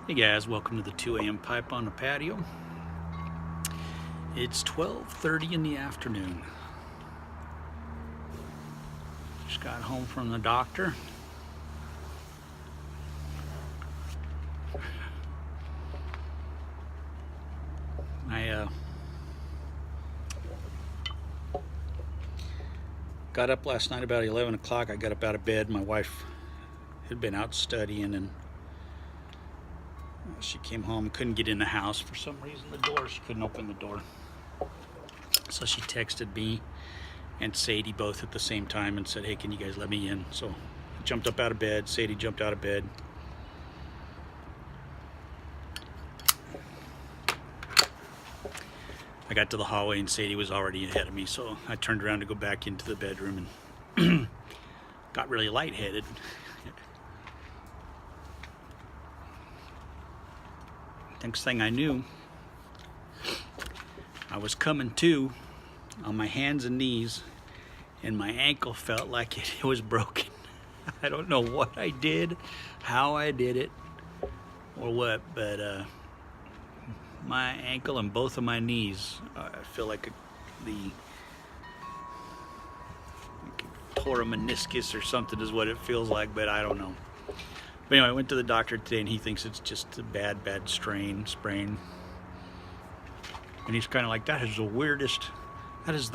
Hey guys, welcome to the 2 a.m. pipe on the patio. It's 12:30 in the afternoon. Just got home from the doctor. I got up last night about 11 o'clock. I got up out of bed. My wife had been out studying and she came home, couldn't get in the house for some reason. She couldn't open the door. So she texted me and Sadie both at the same time and said, hey, can you guys let me in? So I jumped up out of bed. Sadie jumped out of bed. I got to the hallway and Sadie was already ahead of me, so I turned around to go back into the bedroom and got really lightheaded. Next thing I knew, I was coming to on my hands and knees, and my ankle felt like it was broken. I don't know what I did, how I did it, or what, but my ankle and both of my knees, I feel like tore a meniscus or something is what it feels like, but I don't know. But anyway, I went to the doctor today and he thinks it's just a bad sprain. And he's kind of like, that is the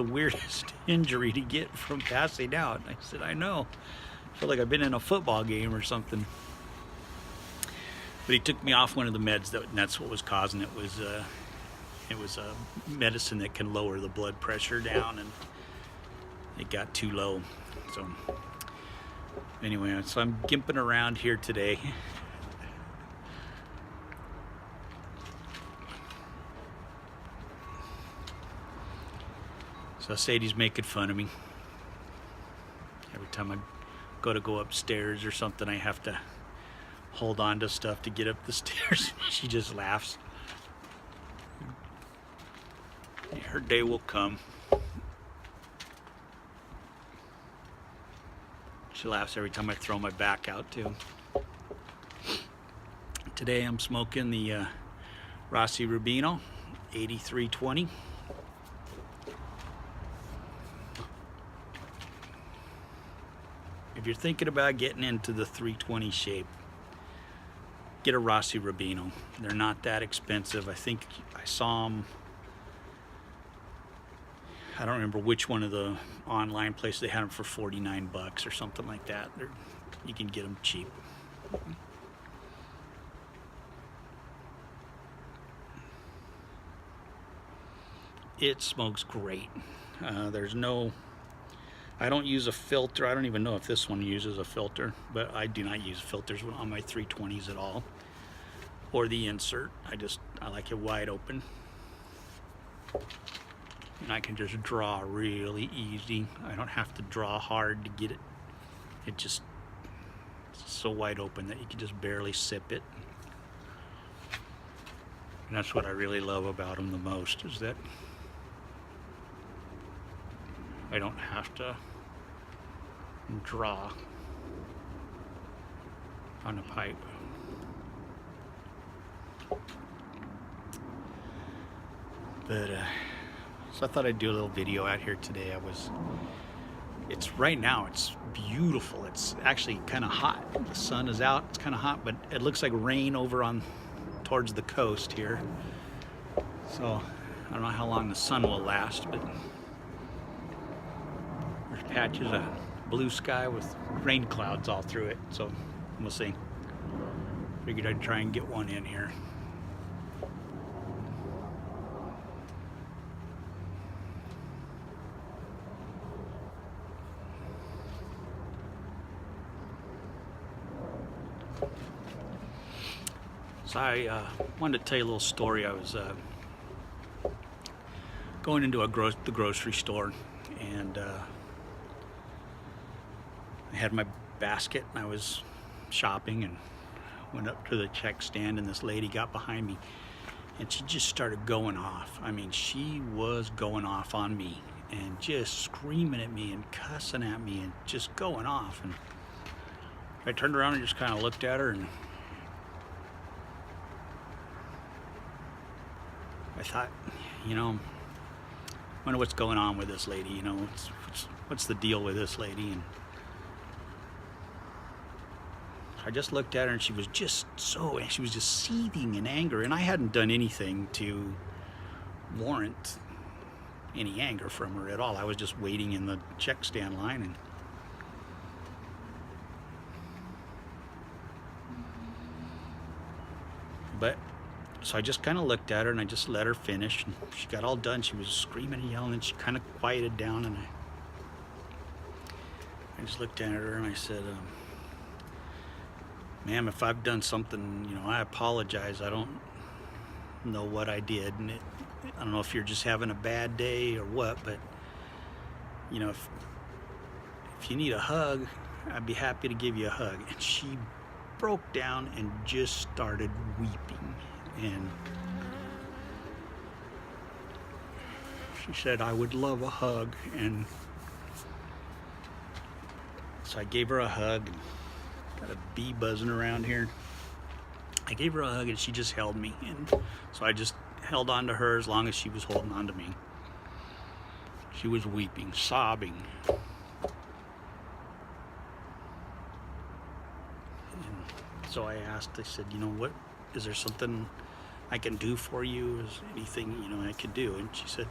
weirdest injury to get from passing out. And I said, I know. I feel like I've been in a football game or something. But he took me off one of the meds, and that's what was causing it. It was a medicine that can lower the blood pressure down, and it got too low. So anyway, so I'm gimping around here today. So Sadie's making fun of me. Every time I go upstairs or something, I have to hold on to stuff to get up the stairs. She just laughs. Her day will come. She laughs every time I throw my back out too. Today I'm smoking the Rossi Rubino 8320. If you're thinking about getting into the 320 shape, get a Rossi Rubino. They're not that expensive. I think I saw them, I don't remember which one of the online places, they had them for 49 bucks or something like that. You can get them cheap. It smokes great. I don't use a filter. I don't even know if this one uses a filter, but I do not use filters on my 320s at all, or the insert. I like it wide open, and I can just draw really easy. I don't have to draw hard to get it. It's so wide open that you can just barely sip it. And that's what I really love about them the most, is that I don't have to draw on a pipe. But so I thought I'd do a little video out here today. Right now it's beautiful. It's actually kind of hot. The sun is out. It's kind of hot, but it looks like rain over towards the coast here. So I don't know how long the sun will last, but there's patches of blue sky with rain clouds all through it, so we'll see. Figured I'd try and get one in here. So I wanted to tell you a little story. I was going into the grocery store, and I had my basket and I was shopping and went up to the check stand, and this lady got behind me and she just started going off. I mean, she was going off on me and just screaming at me and cussing at me and just going off. And I turned around and just kind of looked at her, and I thought, you know, I wonder what's going on with this lady, you know, what's the deal with this lady? And I just looked at her, and she was just seething in anger, and I hadn't done anything to warrant any anger from her at all. I was just waiting in the check stand line, and so I just kind of looked at her, and I just let her finish, and she got all done. She was screaming and yelling, and she kind of quieted down, and I just looked at her and I said, ma'am, if I've done something, you know, I apologize. I don't know what I did, and I don't know if you're just having a bad day or what, but you know, if you need a hug, I'd be happy to give you a hug. And she broke down and just started weeping, and she said, I would love a hug. And so I gave her a hug, and got a bee buzzing around here. I gave her a hug, and she just held me, and so I just held on to her as long as she was holding on to me. She was weeping, sobbing. And so I asked, I said, you know, what, is there something I can do for you? Is anything, you know, I could do? And she said,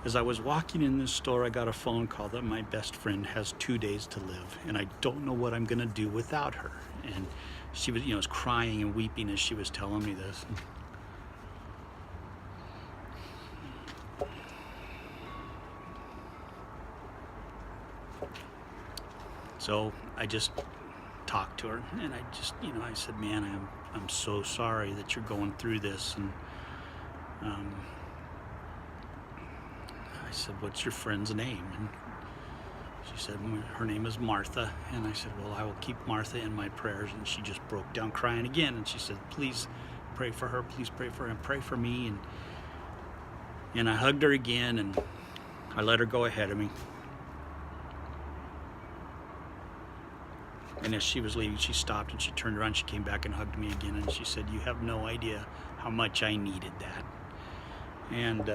as I was walking in this store, I got a phone call that my best friend has 2 days to live, and I don't know what I'm gonna do without her. And she was, you know, was crying and weeping as she was telling me this. So I just talked to her, and I just, you know, I said, man, I'm so sorry that you're going through this. And I said, what's your friend's name? And she said, her name is Martha. And I said, well, I will keep Martha in my prayers. And she just broke down crying again, and she said, please pray for her, please pray for her, and pray for me. And I hugged her again, and I let her go ahead of me. And as she was leaving, she stopped, and she turned around, she came back and hugged me again, and she said, you have no idea how much I needed that. And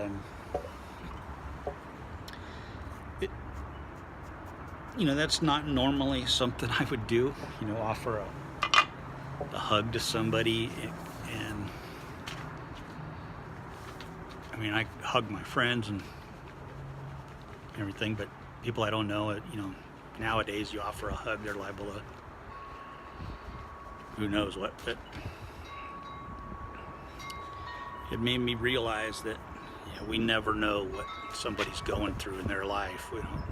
you know, that's not normally something I would do, you know, offer a hug to somebody. And I mean, I hug my friends and everything, but people I don't know, you know, nowadays you offer a hug, they're liable to who knows what. But it made me realize that, yeah, we never know what somebody's going through in their life. We don't.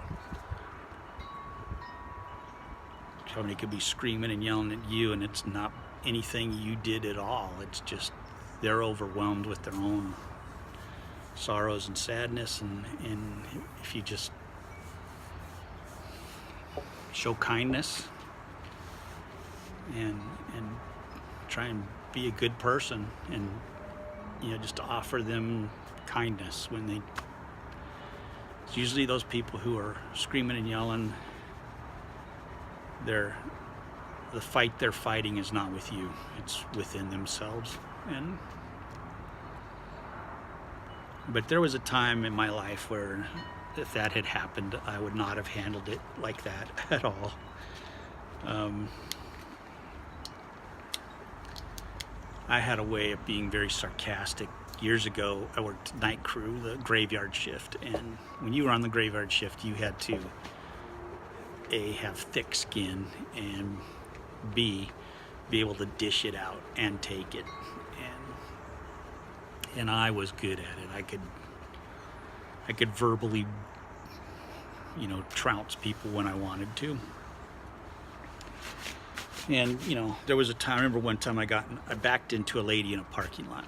Somebody could be screaming and yelling at you, and it's not anything you did at all. It's just they're overwhelmed with their own sorrows and sadness, and if you just show kindness and try and be a good person, and you know, just to offer them kindness when it's usually those people who are screaming and yelling. The fight they're fighting is not with you, it's within themselves. But there was a time in my life where if that had happened, I would not have handled it like that at all. I had a way of being very sarcastic. Years ago, I worked night crew, the graveyard shift, and when you were on the graveyard shift, you had to A, have thick skin, and B, be able to dish it out and take it. And I was good at it. I could verbally, you know, trounce people when I wanted to. And you know, there was a time, I remember one time I backed into a lady in a parking lot.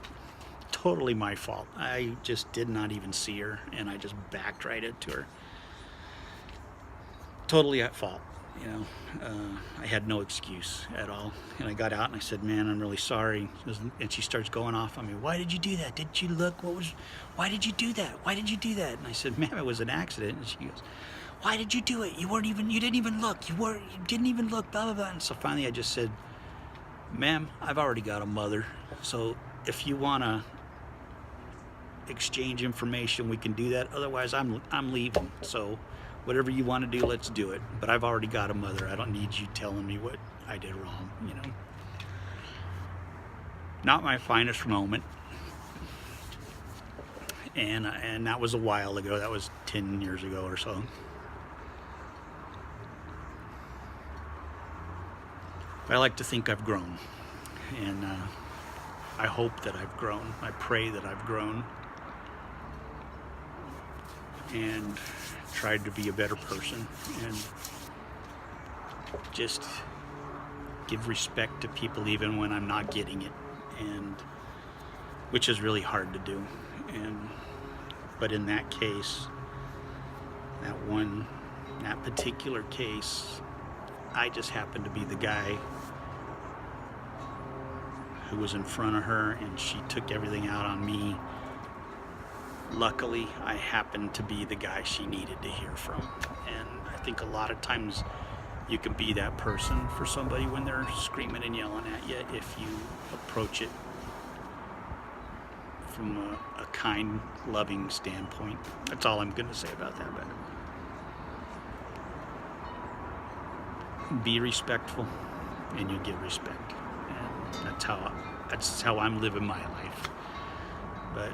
Totally my fault. I just did not even see her, and I just backed right into her. Totally at fault, you know. I had no excuse at all. And I got out and I said, man, I'm really sorry. And she starts going off on me. Why did you do that? Didn't you look? Why did you do that? Why did you do that? And I said, ma'am, it was an accident. And she goes, why did you do it? You didn't even look. You didn't even look, blah, blah, blah. And so finally I just said, ma'am, I've already got a mother. So if you want to exchange information, we can do that. Otherwise, I'm leaving. So whatever you want to do, let's do it. But I've already got a mother. I don't need you telling me what I did wrong, you know. Not my finest moment. And that was a while ago. That was 10 years ago or so. But I like to think I've grown. And I hope that I've grown. I pray that I've grown. And tried to be a better person. And just give respect to people even when I'm not getting it. And which is really hard to do. But in that case, that particular case, I just happened to be the guy who was in front of her, and she took everything out on me. Luckily, I happened to be the guy she needed to hear from. And I think a lot of times you can be that person for somebody when they're screaming and yelling at you if you approach it from a kind, loving standpoint. That's all I'm going to say about that. But be respectful, and you'll get respect. And that's how I'm living my life. But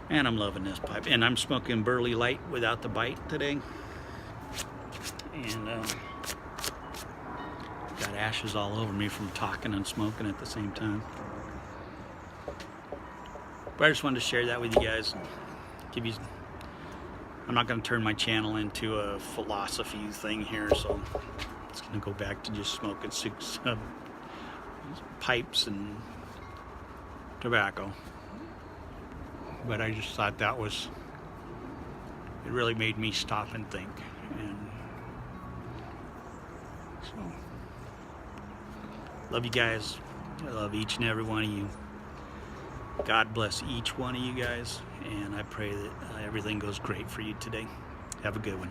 and I'm loving this pipe. And I'm smoking Burley Light without the bite today. And got ashes all over me from talking and smoking at the same time. But I just wanted to share that with you guys. I'm not going to turn my channel into a philosophy thing here, so it's going to go back to just smoking pipes and tobacco. But I just thought it really made me stop and think. And so, love you guys. I love each and every one of you. God bless each one of you guys, and I pray that everything goes great for you today. Have a good one.